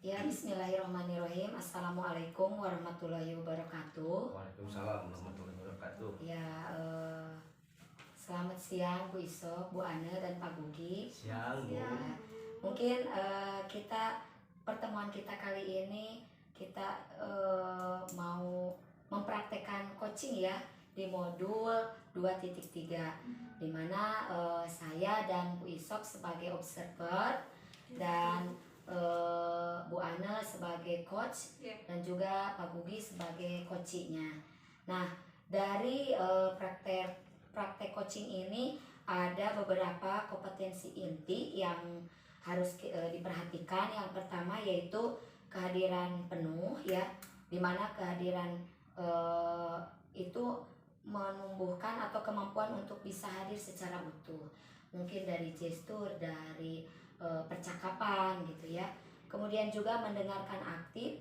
Ya, bismillahirrahmanirrahim. Assalamualaikum warahmatullahi wabarakatuh. Waalaikumsalam warahmatullahi wabarakatuh. Ya, selamat siang Bu Isok, Bu Ane, dan Pak Gugi. Siang, Bu. Ya, mungkin pertemuan kita kali ini kita mau mempraktekkan coaching ya di modul 2.3, di mana saya dan Bu Isok sebagai observer dan Bu Ana sebagai coach dan juga Pak Gugi sebagai coachingnya. Nah, dari praktek coaching ini ada beberapa kompetensi inti yang harus diperhatikan. Yang pertama yaitu kehadiran penuh ya, dimana kehadiran itu menumbuhkan atau kemampuan untuk bisa hadir secara utuh, mungkin dari gestur, dari percakapan gitu ya. Kemudian juga mendengarkan aktif,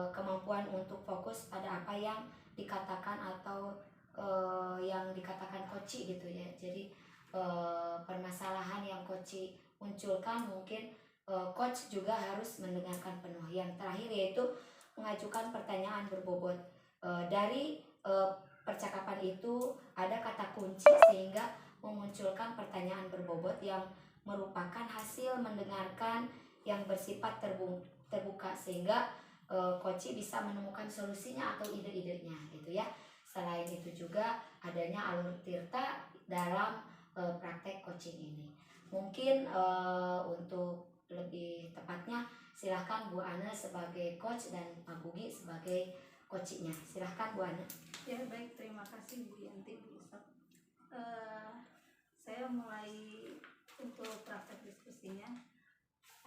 kemampuan untuk fokus pada apa yang dikatakan atau yang dikatakan coach gitu ya. Jadi permasalahan yang coach munculkan mungkin coach juga harus mendengarkan penuh. Yang terakhir yaitu mengajukan pertanyaan berbobot. Dari percakapan itu ada kata kunci sehingga memunculkan pertanyaan berbobot yang merupakan hasil mendengarkan yang bersifat terbuka sehingga coach bisa menemukan solusinya atau ide-idenya gitu ya. Selain itu juga adanya alur tirta dalam praktek coaching ini. Mungkin untuk lebih tepatnya silahkan Bu Ana sebagai coach dan Pak Gugi sebagai coachingnya. Silahkan Bu Ana. Ya baik, terima kasih Bu Yanti, Bu Isok. Saya mulai untuk praktek diskusinya.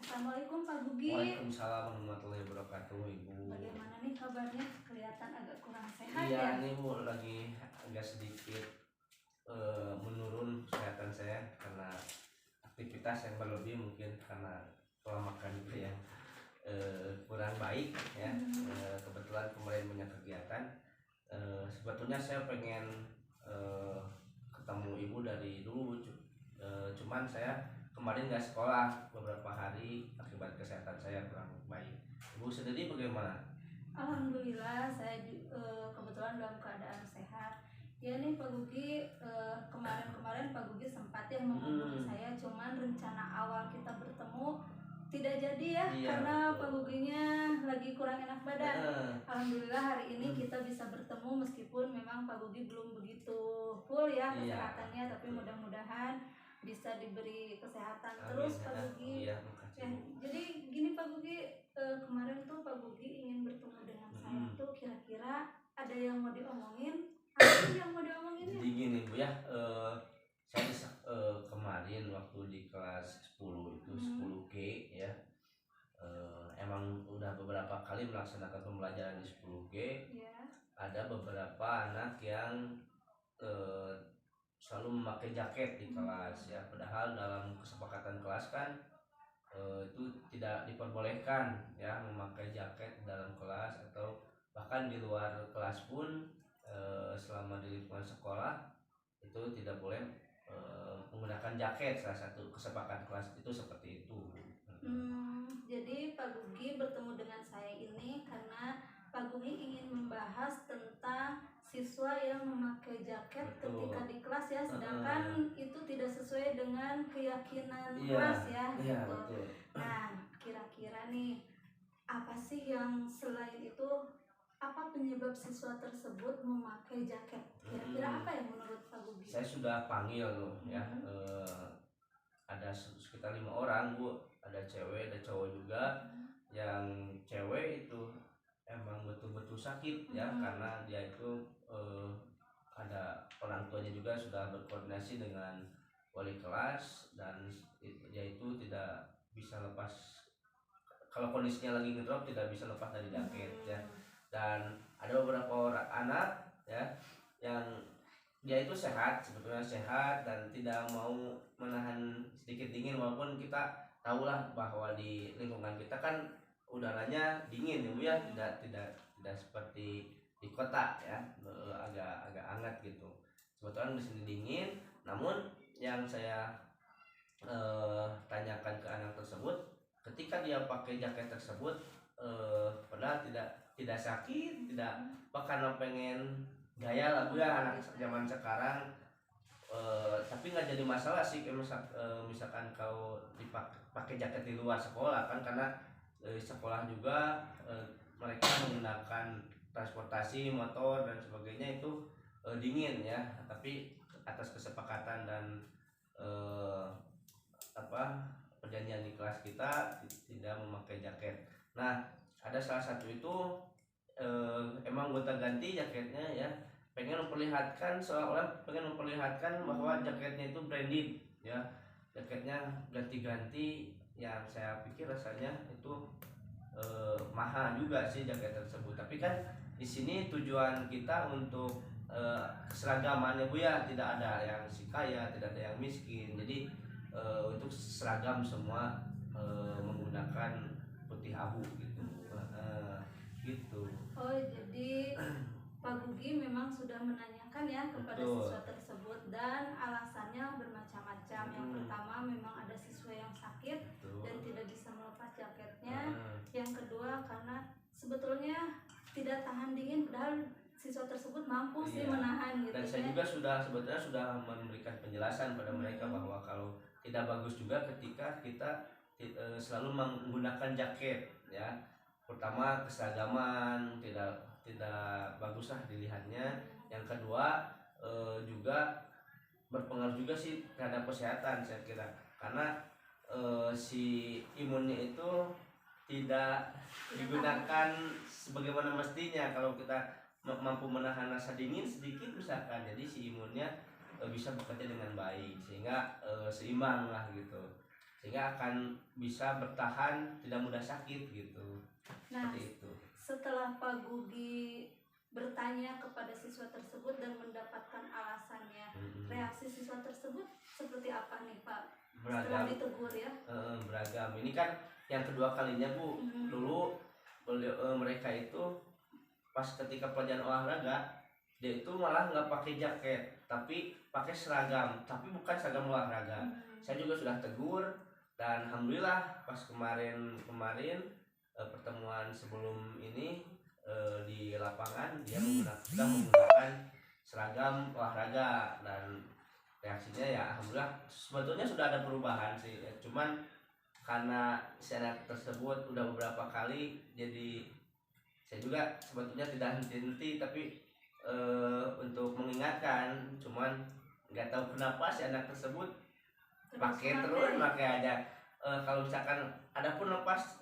Assalamualaikum Pak Gugi. Waalaikumsalam warahmatullahi wabarakatuh, Ibu. Bagaimana nih kabarnya? Kelihatan agak kurang sehat Iya, ya? ini Bu lagi agak sedikit menurun kesehatan saya karena aktivitas yang berlebih, mungkin karena pola makan juga yang kurang baik ya. Kebetulan kemarin banyak kegiatan. Sebetulnya saya pengen ketemu Ibu dari dulu, cuman saya kemarin nggak sekolah beberapa hari akibat kesehatan saya kurang baik. Ibu sendiri bagaimana? Alhamdulillah saya kebetulan dalam keadaan sehat. Ya nih Pak Gugi, kemarin Pak Gugi sempat ya menghubungi saya, cuman rencana awal kita bertemu tidak jadi ya, karena betul. Pak Guginya lagi kurang enak badan. Alhamdulillah hari ini kita bisa bertemu meskipun memang Pak Gugi belum begitu full ya kesehatannya, tapi mudah-mudahan bisa diberi kesehatan. Amin, terus Pak Gugi. Ya, jadi gini Pak Gugi, kemarin tuh Pak Gugi ingin bertemu dengan saya tuh, kira-kira ada yang mau diomongin? Apa sih yang mau diomongin ya? Jadi gini Bu ya, saya kemarin waktu di kelas 10 itu 10G ya, emang udah beberapa kali melaksanakan pembelajaran di 10G ya. Ada beberapa anak yang selalu memakai jaket di kelas ya, padahal dalam kesepakatan kelas kan itu tidak diperbolehkan ya memakai jaket dalam kelas, atau bahkan di luar kelas pun selama di lingkungan sekolah itu tidak boleh menggunakan jaket. Salah satu kesepakatan kelas itu seperti itu. Jadi Pak Gugi bertemu dengan saya ini karena Pak Gugi ingin membahas tentang siswa yang memakai jaket ketika di kelas ya, sedangkan itu tidak sesuai dengan keyakinan kelas ya. Betul. Nah, kira-kira nih apa sih yang selain itu, apa penyebab siswa tersebut memakai jaket? Kira-kira apa yang menurut Pak Gugi? Saya sudah panggil loh ya, ada sekitar 5 orang Bu, ada cewek ada cowok juga. Yang cewek itu emang betul-betul sakit ya, karena dia itu ada orang tuanya juga sudah berkoordinasi dengan wali kelas, dan dia itu tidak bisa lepas, kalau kondisinya lagi ngedrop tidak bisa lepas dari jaket ya. Dan ada beberapa orang anak ya yang dia itu sehat, sebetulnya sehat dan tidak mau menahan sedikit dingin, walaupun kita tahulah bahwa di lingkungan kita kan udaranya dingin ya Bu ya, tidak seperti di kota ya, agak hangat gitu. Sebetulnya di sini dingin, namun yang saya tanyakan ke anak tersebut, ketika dia ia pakai jaket tersebut padahal tidak sakit, tidak karena pengen gaya lah Bu ya anak zaman sekarang. Tapi nggak jadi masalah sih misalkan kau dipakai jaket di luar sekolah kan, karena sekolah juga mereka menggunakan transportasi motor dan sebagainya itu dingin ya, tapi atas kesepakatan dan perjanjian di kelas kita tidak memakai jaket. Nah ada salah satu itu emang gonta ganti jaketnya ya, seolah-olah pengen memperlihatkan bahwa jaketnya itu branded ya, jaketnya ganti-ganti, yang saya pikir rasanya itu mahal juga sih jaket tersebut. Tapi kan di sini tujuan kita untuk keseragaman ya Bu ya, tidak ada yang si kaya, tidak ada yang miskin, jadi untuk seragam semua menggunakan putih abu gitu. Gitu. Oh, jadi Pak Gugi memang sudah menanyakan ya kepada Betul. siswa tersebut, dan alasannya bermacam-macam. Yang pertama memang ada siswa yang sakit Betul. dan tidak bisa melepas jaketnya. Yang kedua karena sebetulnya tidak tahan dingin, padahal siswa tersebut mampu sih menahan gitu. Dan saya juga sebetulnya sudah memberikan penjelasan pada mereka bahwa kalau tidak bagus juga ketika kita selalu menggunakan jaket ya. Pertama keseragaman tidak bagus lah dilihatnya. Yang kedua juga berpengaruh juga sih terhadap kesehatan saya kira, karena si imunnya itu tidak digunakan sebagaimana mestinya. Kalau kita mampu menahan rasa dingin sedikit misalkan, jadi si imunnya bisa bekerja dengan baik sehingga seimbang lah gitu, sehingga akan bisa bertahan, tidak mudah sakit gitu. Nah, seperti itu. Setelah Pak Gugi bertanya kepada siswa tersebut dan mendapatkan alasannya, reaksi siswa tersebut seperti apa nih Pak? Beragam. Setelah ditegur ya? Beragam. Ini kan yang kedua kalinya Bu. Dulu mereka itu pas ketika pelajaran olahraga, dia itu malah nggak pakai jaket, tapi pakai seragam, tapi bukan seragam olahraga. Saya juga sudah tegur, dan alhamdulillah pas kemarin pertemuan sebelum ini di lapangan dia sudah menggunakan seragam olahraga, dan reaksinya ya alhamdulillah sebetulnya sudah ada perubahan sih ya. Cuman karena si anak tersebut udah beberapa kali, jadi saya juga sebetulnya tidak henti-henti, tapi untuk mengingatkan, cuman nggak tahu kenapa si anak tersebut pakai aja. Kalau misalkan ada pun lepas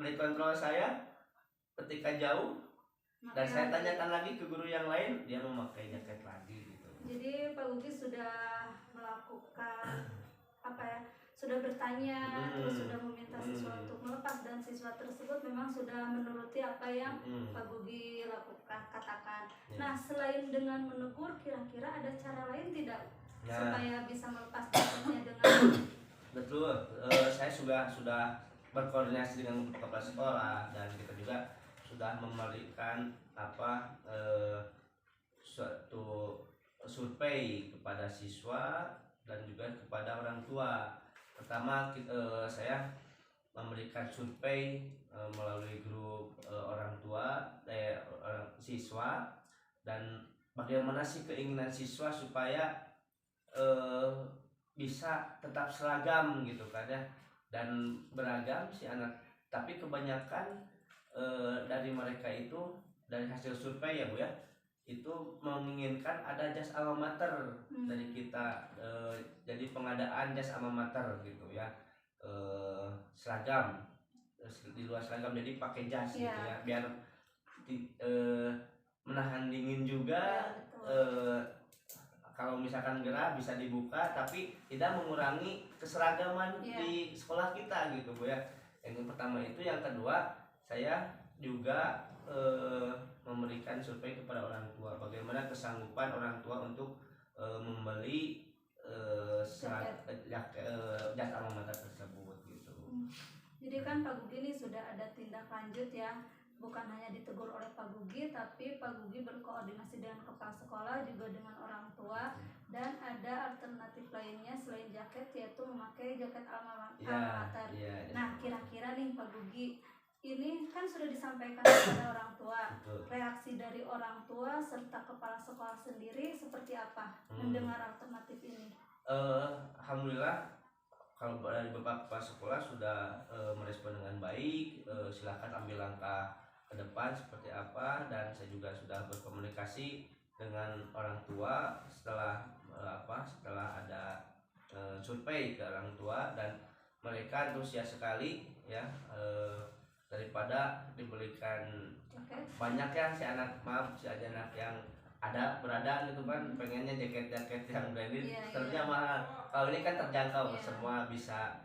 dari kontrol saya ketika jauh, dan saya tanyakan lagi ke guru yang lain, dia memakai jaket lagi gitu. Jadi Pak Gugi sudah melakukan sudah bertanya, terus sudah meminta siswa untuk melepas, dan siswa tersebut memang sudah menuruti apa yang Pak Gugi katakan. Nah, selain dengan menegur, kira-kira ada cara lain tidak supaya bisa melepas jaketnya dengan betul. Saya sudah berkoordinasi dengan kepala sekolah, dan kita juga sudah memberikan suatu survei kepada siswa dan juga kepada orang tua. Pertama saya memberikan survei melalui grup orang tua siswa, dan bagaimana sih keinginan siswa supaya bisa tetap seragam gitu kan ya, dan beragam si anak. Tapi kebanyakan dari mereka itu, dari hasil survei ya Bu ya, itu menginginkan ada jas alma mater dari kita, jadi pengadaan jas alma mater gitu ya, seragam di luar seragam, jadi pakai jas gitu ya, biar menahan dingin juga. Kalau misalkan gerah bisa dibuka, tapi tidak mengurangi keseragaman di sekolah kita gitu Bu ya. Yang pertama itu. Yang kedua, saya juga memberikan survei kepada orang tua, bagaimana kesanggupan orang tua untuk membeli jas alma mater tersebut gitu. Jadi kan Pak Gugi ini sudah ada tindak lanjut ya, bukan hanya ditegur oleh Pak Gugi, tapi Pak Gugi berkoordinasi dengan kepala sekolah, juga dengan orang tua, dan ada alternatif lainnya selain jaket, yaitu memakai jaket alma mater. Nah, kira-kira nih Pak Gugi, ini kan sudah disampaikan kepada orang tua. Betul. Reaksi dari orang tua serta kepala sekolah sendiri seperti apa mendengar alternatif ini? Alhamdulillah kalau dari beberapa kepala sekolah sudah merespon dengan baik. Silakan ambil langkah ke depan seperti apa, dan saya juga sudah berkomunikasi dengan orang tua setelah setelah ada survei ke orang tua, dan mereka antusias sekali ya, daripada dibelikan banyak ya si anak yang berada gitu kan, pengennya jaket-jaket yang branded ternyata mahal. Kalau ini kan terjangkau, semua bisa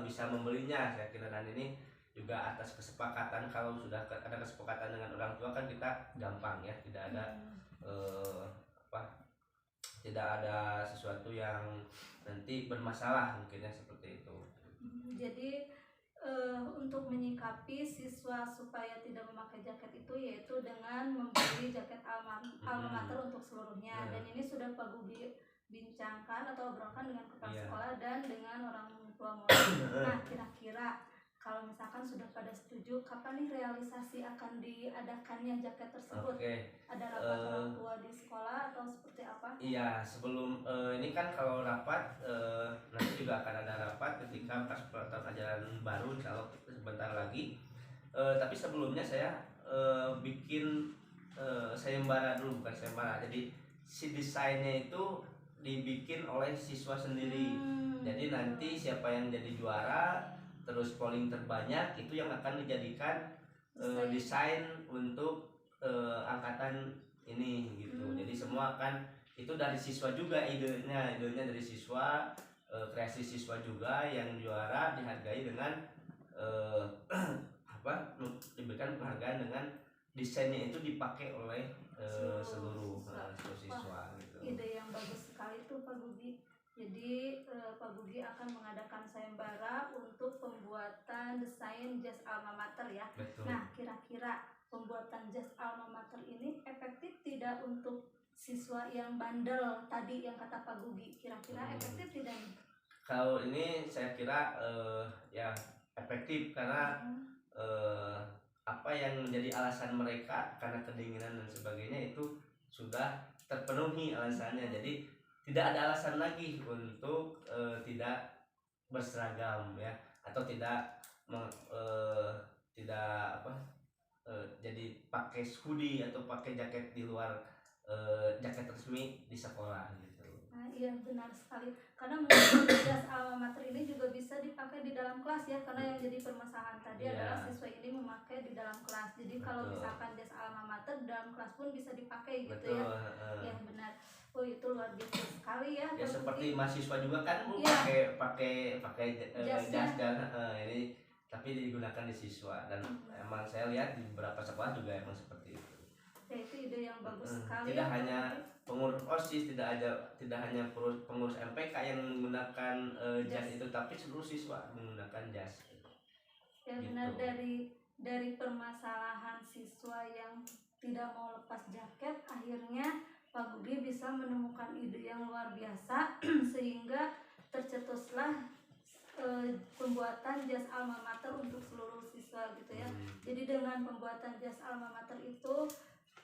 bisa membelinya saya kira. Dan ini juga atas kesepakatan, kalau sudah ada kesepakatan dengan orang tua kan kita gampang ya, tidak ada tidak ada sesuatu yang nanti bermasalah mungkinnya seperti itu. Jadi untuk menyikapi siswa supaya tidak memakai jaket itu yaitu dengan membeli jaket alma mater untuk seluruhnya. Dan ini sudah Pak Gugi bincangkan atau obrolkan dengan kepala sekolah dan dengan orang tua murid. Nah, kira-kira kalau misalkan sudah pada setuju, kapan nih realisasi akan diadakannya jaket tersebut? Ada rapat orang tua di sekolah atau seperti apa? Iya, sebelum ini kan kalau rapat nanti juga akan ada rapat ketika pas tahun ajaran baru, insya Allah sebentar lagi. Tapi sebelumnya saya bikin sayembara dulu, bukan sayembara. Jadi si desainnya itu dibikin oleh siswa sendiri. Jadi nanti siapa yang jadi juara, terus polling terbanyak itu yang akan dijadikan desain untuk angkatan ini gitu. Jadi semua kan itu dari siswa juga, idenya dari siswa, kreasi siswa juga. Yang juara dihargai dengan diberikan penghargaan dengan desainnya itu dipakai oleh seluruh siswa gitu. Ide yang bagus sekali tuh Pak Gugi. Jadi Pak Gugi akan mengadakan sayembara untuk pembuatan desain jas alma mater ya. Betul. Nah, kira-kira pembuatan jas alma mater ini efektif tidak untuk siswa yang bandel tadi yang kata Pak Gugi? Kira-kira efektif tidak nih? Kalau ini saya kira ya efektif, karena apa yang menjadi alasan mereka karena kedinginan dan sebagainya itu sudah terpenuhi alasannya. Jadi tidak ada alasan lagi untuk tidak berseragam ya, atau tidak jadi pakai hoodie atau pakai jaket di luar jaket resmi di sekolah gitu. Nah, iya benar sekali. Karena mungkin jas alma mater ini juga bisa dipakai di dalam kelas ya, karena yang jadi permasalahan tadi adalah siswa ini memakai di dalam kelas. Jadi kalau misalkan jas alma mater di dalam kelas pun bisa dipakai gitu ya. Ya benar. Oh, itu luar biasa sekali ya. Ya seperti mahasiswa juga kan pakai jas dan ini, tapi digunakan di siswa, dan emang saya lihat di beberapa sekolah juga emang seperti itu. Ya, itu ide yang bagus sekali. Tidak hanya pengurus OSIS, tidak hanya pengurus MPK yang menggunakan jas itu, tapi seluruh siswa menggunakan jas. Ya benar, dari permasalahan siswa yang tidak mau lepas jaket, akhirnya Pak Gugi bisa menemukan ide yang luar biasa sehingga tercetuslah pembuatan jas alma mater untuk seluruh siswa gitu ya. Jadi dengan pembuatan jas alma mater itu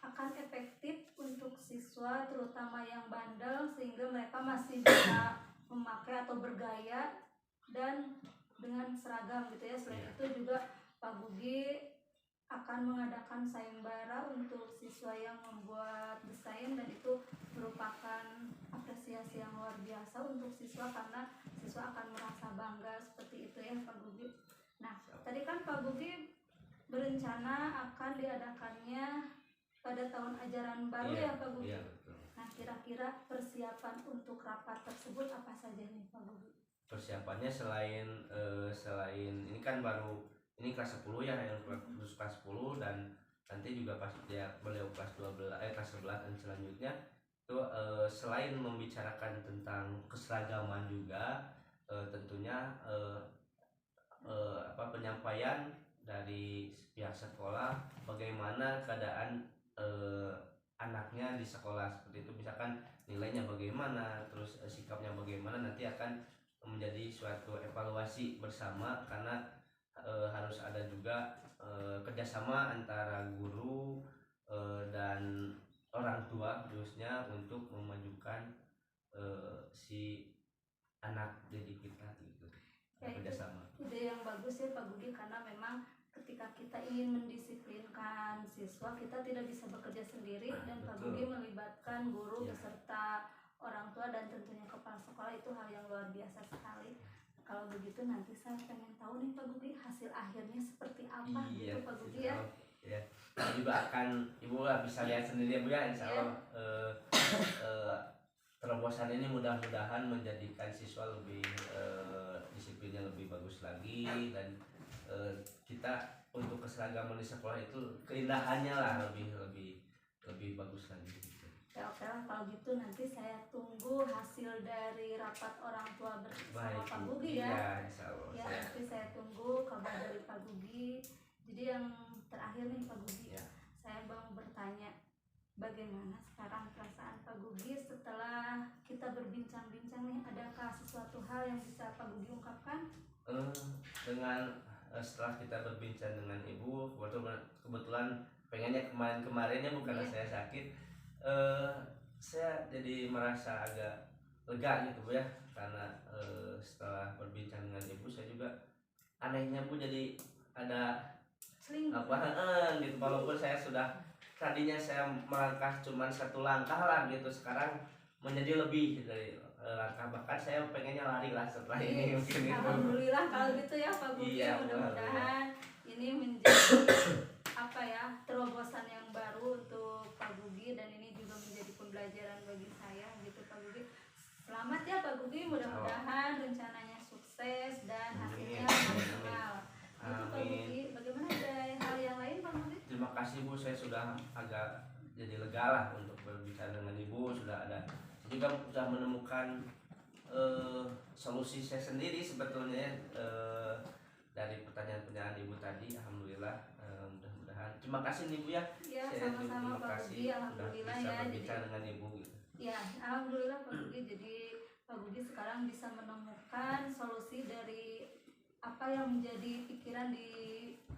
akan efektif untuk siswa terutama yang bandel, sehingga mereka masih bisa memakai atau bergaya dan dengan seragam gitu ya. Selain itu juga Pak Gugi akan mengadakan sayembara untuk siswa yang membuat desain, dan itu merupakan apresiasi yang luar biasa untuk siswa karena siswa akan merasa bangga seperti itu ya Pak Gugi. Nah, tadi kan Pak Gugi berencana akan diadakannya pada tahun ajaran baru ya Pak Gugi. Nah, kira-kira persiapan untuk rapat tersebut apa saja nih Pak Gugi? Persiapannya selain ini kan ini kelas 10 ya, yang khusus kelas 10, dan nanti juga pas beliau kelas 11 dan selanjutnya itu selain membicarakan tentang keseragaman juga tentunya penyampaian dari pihak sekolah bagaimana keadaan anaknya di sekolah seperti itu, misalkan nilainya bagaimana, terus sikapnya bagaimana, nanti akan menjadi suatu evaluasi bersama, karena harus ada juga kerjasama antara guru dan orang tua khususnya untuk memajukan si anak didik kita gitu. Ya, Kerjasama. Ide yang bagus ya Pak Budi, karena memang ketika kita ingin mendisiplinkan siswa, kita tidak bisa bekerja sendiri, dan Pak Budi melibatkan guru beserta orang tua dan tentunya kepala sekolah, itu hal yang luar biasa sekali. Kalau begitu nanti saya pengen tahu nih Pak Budi, hasil akhirnya seperti apa gitu Pak Budi ya. Ya. Juga akan Ibu bisa lihat sendiri ya Bu ya, insya Allah terobosan ini mudah-mudahan menjadikan siswa lebih disiplinnya lebih bagus lagi, dan kita untuk keseragaman di sekolah itu keindahannya lah lebih bagus lagi. Ya oke lah, kalau gitu nanti saya tunggu hasil dari rapat orang tua bersama Pak Gugi ya. Ya, insya Allah. Ya, nanti saya tunggu kabar dari Pak Gugi. Jadi yang terakhir nih Pak Gugi, saya mau bertanya, bagaimana sekarang perasaan Pak Gugi setelah kita berbincang-bincang nih? Adakah sesuatu hal yang bisa Pak Gugi ungkapkan? Dengan setelah kita berbincang dengan Ibu, kebetulan pengennya kemarin-kemarinnya bukan saya sakit. Saya jadi merasa agak lega gitu Bu ya, karena setelah berbincang dengan Ibu saya juga anehnya Bu jadi ada gitu, walaupun saya sudah tadinya saya melangkah cuma satu langkah lah gitu, sekarang menjadi lebih dari langkah, bahkan saya pengennya lari lah setelah ini mungkin itu. Alhamdulillah kalau gitu ya Pak Gugi, Iya, mudah-mudahan ini menjadi terobosan yang baru untuk Pak Gugi, dan ini juga menjadi pembelajaran bagi saya gitu Pak Gugi. Selamat ya Pak Gugi, mudah-mudahan rencananya sukses dan hasilnya maksimal. Itu Pak Gugi. Bagaimana ada hal yang lain Pak Gugi? Terima kasih Bu, saya sudah agak jadi lega lah untuk berbicara dengan Ibu. Saya juga sudah menemukan solusi saya sendiri sebetulnya dari pertanyaan-pertanyaan Ibu tadi. Alhamdulillah, mudah-mudahan. Terima kasih nih Bu ya. Ya, sama-sama Pak Gugi. Alhamdulillah bisa ya. berbicara dengan Ibu gitu. Ya, alhamdulillah Pak Gugi. Jadi Pak Gugi sekarang bisa menemukan solusi dari apa yang menjadi pikiran di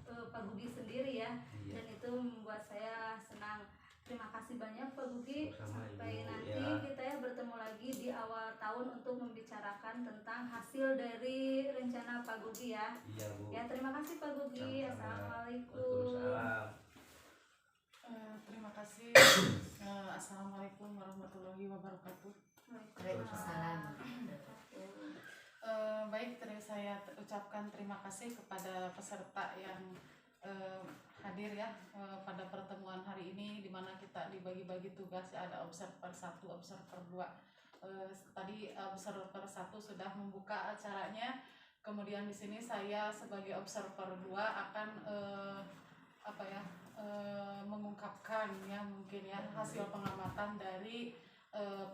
Pak Gugi sendiri ya. Iya. Dan itu membuat saya senang. Terima kasih banyak Pak Gugi. Sampai Ibu, nanti ya. kita ya bertemu lagi di awal tahun untuk membicarakan tentang hasil dari rencana Pak Gugi ya. Iya Bu. Ya, terima kasih Pak Gugi. Sama-sama. Assalamualaikum. Waalaikumsalam. Terima kasih. Assalamualaikum warahmatullahi wabarakatuh. Waalaikumsalam. Baik, saya ucapkan terima kasih kepada peserta yang hadir ya pada pertemuan hari ini, di mana kita dibagi-bagi tugas, ada observer 1, observer 2. Tadi observer 1 sudah membuka acaranya, kemudian di sini saya sebagai observer 2 akan mengungkapkan ya mungkin ya hasil pengamatan dari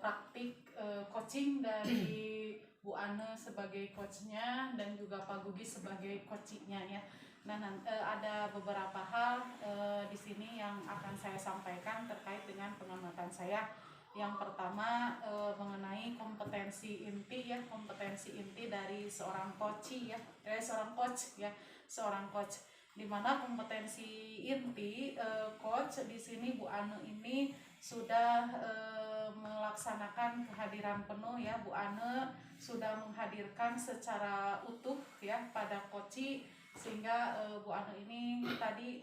praktik coaching dari Bu Ane sebagai coachnya dan juga Pak Gugi sebagai coachingnya ya. Nah, ada beberapa hal di sini yang akan saya sampaikan terkait dengan pengamatan saya. Yang pertama mengenai kompetensi inti ya, kompetensi inti dari seorang coach ya, seorang coach. Di mana kompetensi inti coach di sini Bu Ane ini sudah melaksanakan kehadiran penuh ya. Bu Ane sudah menghadirkan secara utuh ya pada coach, sehingga Bu Ane ini tadi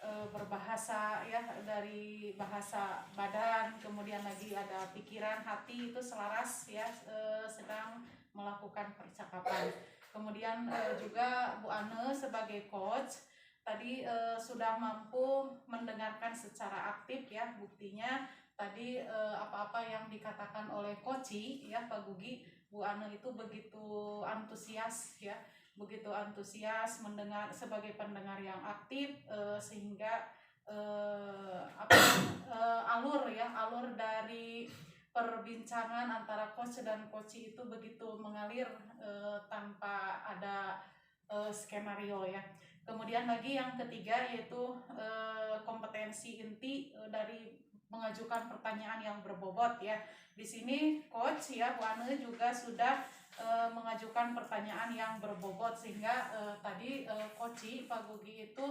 berbahasa ya, dari bahasa badan, kemudian lagi ada pikiran, hati itu selaras ya, sedang melakukan percakapan. Kemudian juga Bu Ane sebagai coach tadi sudah mampu mendengarkan secara aktif ya, buktinya tadi apa-apa yang dikatakan oleh coach ya Pak Gugi, Bu Ane itu begitu antusias ya, begitu antusias mendengar sebagai pendengar yang aktif, sehingga alur dari perbincangan antara coach dan coach itu begitu mengalir tanpa ada skenario ya. Kemudian lagi yang ketiga yaitu kompetensi inti dari mengajukan pertanyaan yang berbobot ya. Di sini coach ya Bu Ane juga sudah mengajukan pertanyaan yang berbobot, sehingga tadi Koci Pak Gugi itu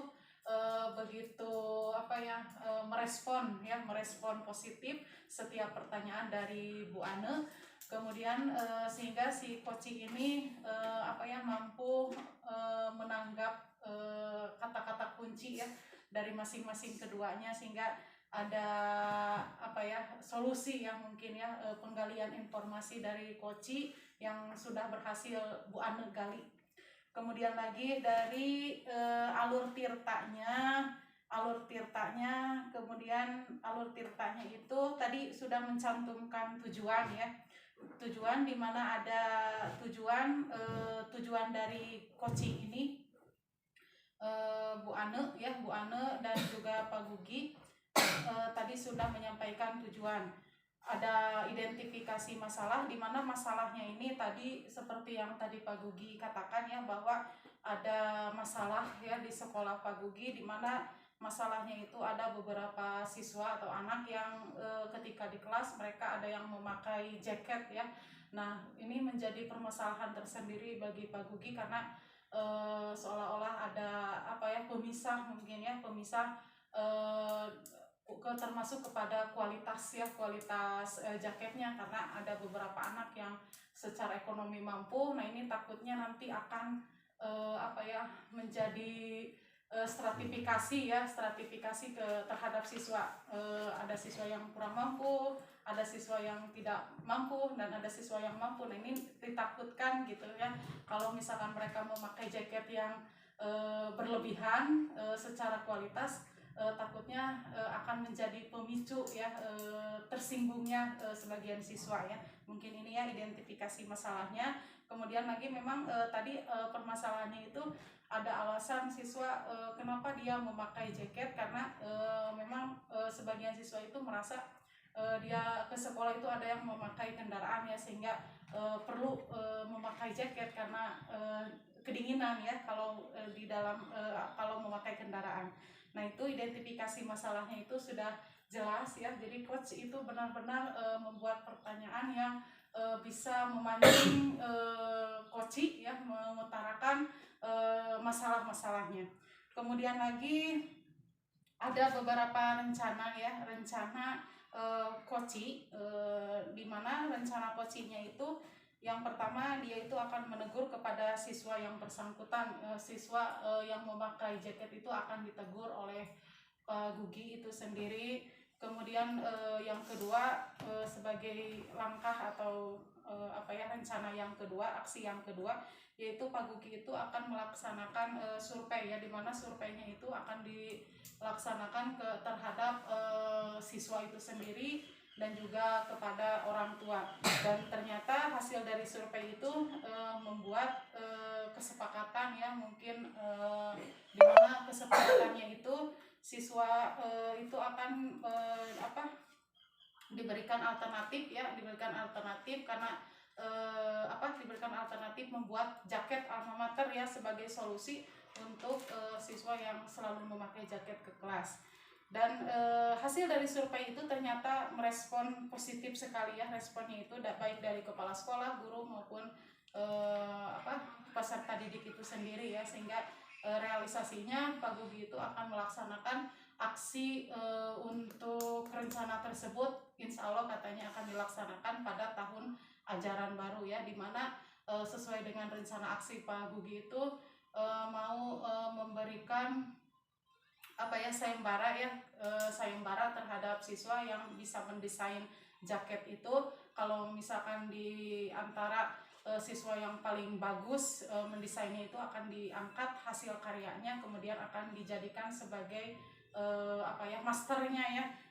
begitu merespon positif setiap pertanyaan dari Bu Ane. Kemudian sehingga si Koci ini mampu menanggap kata-kata kunci ya dari masing-masing keduanya, sehingga ada solusi yang mungkin ya penggalian informasi dari Koci yang sudah berhasil Bu Ane gali. Kemudian lagi dari alur tirtanya, kemudian alur tirtanya itu tadi sudah mencantumkan tujuan ya, tujuan di mana ada tujuan dari Koci ini, Bu Ane dan juga Pak Gugi tadi sudah menyampaikan tujuan. Ada identifikasi masalah, di mana masalahnya ini tadi seperti yang tadi Pak Gugi katakan ya, bahwa ada masalah ya di sekolah Pak Gugi, di mana masalahnya itu ada beberapa siswa atau anak yang ketika di kelas mereka ada yang memakai jaket ya. Nah, ini menjadi permasalahan tersendiri bagi Pak Gugi karena seolah-olah ada pemisah termasuk kepada kualitas jaketnya, karena ada beberapa anak yang secara ekonomi mampu. Nah, ini takutnya nanti akan menjadi stratifikasi terhadap siswa. Ada siswa yang kurang mampu, ada siswa yang tidak mampu, dan ada siswa yang mampu. Nah, ini ditakutkan gitu ya, kalau misalkan mereka memakai jaket yang berlebihan secara kualitas, takutnya akan menjadi pemicu ya tersinggungnya sebagian siswa ya. Mungkin ini ya identifikasi masalahnya. Kemudian lagi memang tadi permasalahannya itu ada alasan siswa kenapa dia memakai jaket, karena memang sebagian siswa itu merasa dia ke sekolah itu ada yang memakai kendaraan ya, sehingga perlu memakai jaket karena kedinginan ya kalau di dalam kalau memakai kendaraan. Nah, itu identifikasi masalahnya itu sudah jelas ya. Jadi coach itu benar-benar membuat pertanyaan yang bisa memancing coach ya, mengutarakan masalah-masalahnya. Kemudian lagi ada beberapa rencana coach, di mana rencana coachnya itu yang pertama, dia itu akan menegur kepada siswa yang bersangkutan. Siswa yang memakai jaket itu akan ditegur oleh Pak Gugi itu sendiri. Kemudian yang kedua, sebagai langkah atau rencana yang kedua, aksi yang kedua, yaitu Pak Gugi itu akan melaksanakan survei ya, di mana surveinya itu akan dilaksanakan terhadap siswa itu sendiri dan juga kepada orang tua. Dan ternyata hasil dari survei itu membuat kesepakatan ya, mungkin di mana kesepakatannya itu siswa itu akan diberikan alternatif karena diberikan alternatif membuat jaket alma mater ya sebagai solusi untuk siswa yang selalu memakai jaket ke kelas. Dan hasil dari survei itu ternyata merespon positif sekali ya, responnya itu baik dari kepala sekolah, guru maupun peserta didik itu sendiri ya, sehingga realisasinya Pak Gugi itu akan melaksanakan aksi untuk rencana tersebut, insya Allah katanya akan dilaksanakan pada tahun ajaran baru ya, dimana sesuai dengan rencana aksi Pak Gugi itu mau memberikan sayembara terhadap siswa yang bisa mendesain jaket itu. Kalau misalkan di antara siswa yang paling bagus mendesainnya itu akan diangkat hasil karyanya, kemudian akan dijadikan sebagai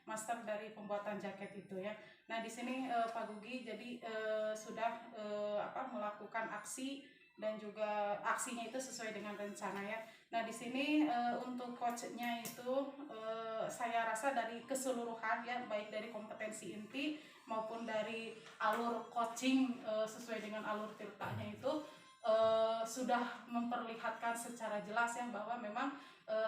master dari pembuatan jaket itu ya. Nah, di sini Pak Gugi jadi sudah melakukan aksi, dan juga aksinya itu sesuai dengan rencana ya. Nah, di sini untuk coachnya itu saya rasa dari keseluruhan ya, baik dari kompetensi inti maupun dari alur coaching sesuai dengan alur tirtanya itu sudah memperlihatkan secara jelas ya, bahwa memang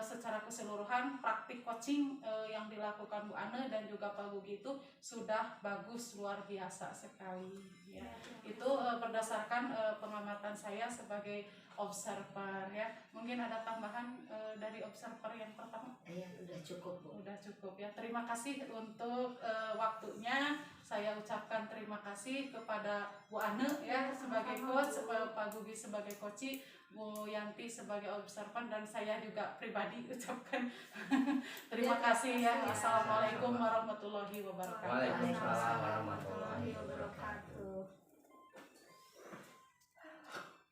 secara keseluruhan praktik coaching yang dilakukan Bu Ane dan juga Pak Gugi itu sudah bagus, luar biasa sekali ya. Itu berdasarkan pengamatan saya sebagai observer ya. Mungkin ada tambahan dari observer yang pertama? Ya, udah cukup Bu. Udah cukup ya. Terima kasih untuk waktunya. Saya ucapkan terima kasih kepada Bu Ane ya sebagai coach, Pak Gugi sebagai coach, Bu Yanti sebagai observan, dan saya juga pribadi ucapkan terima kasih ya. Assalamualaikum warahmatullahi wabarakatuh. Waalaikumsalam warahmatullahi wabarakatuh.